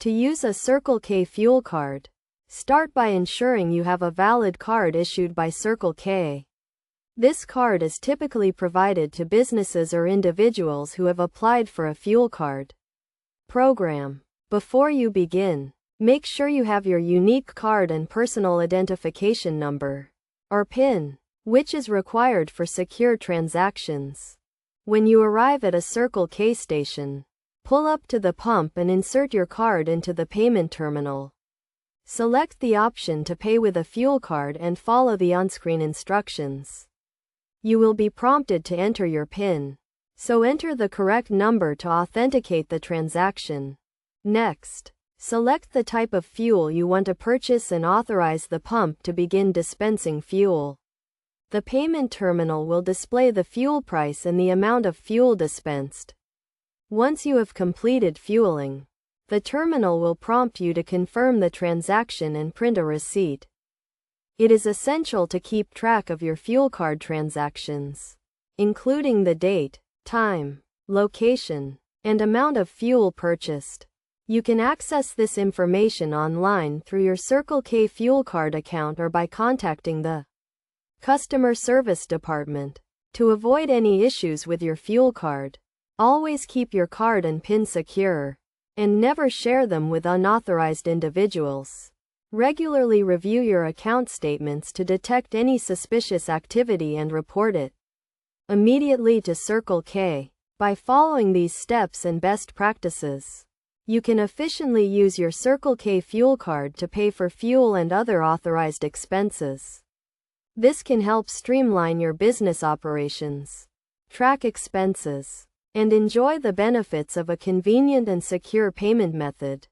To use a Circle K fuel card, start by ensuring you have a valid card issued by Circle K. This card is typically provided to businesses or individuals who have applied for a fuel card program. Before you begin, make sure you have your unique card and personal identification number, or PIN, which is required for secure transactions. When you arrive at a Circle K station, pull up to the pump and insert your card into the payment terminal. Select the option to pay with a fuel card and follow the on-screen instructions. You will be prompted to enter your PIN, so enter the correct number to authenticate the transaction. Next, select the type of fuel you want to purchase and authorize the pump to begin dispensing fuel. The payment terminal will display the fuel price and the amount of fuel dispensed. Once you have completed fueling, the terminal will prompt you to confirm the transaction and print a receipt. It is essential to keep track of your fuel card transactions, including the date, time, location, and amount of fuel purchased. You can access this information online through your Circle K fuel card account or by contacting the customer service department. To avoid any issues with your fuel card, always keep your card and PIN secure, and never share them with unauthorized individuals. Regularly review your account statements to detect any suspicious activity and report it immediately to Circle K. By following these steps and best practices, you can efficiently use your Circle K fuel card to pay for fuel and other authorized expenses. This can help streamline your business operations, track expenses, and enjoy the benefits of a convenient and secure payment method.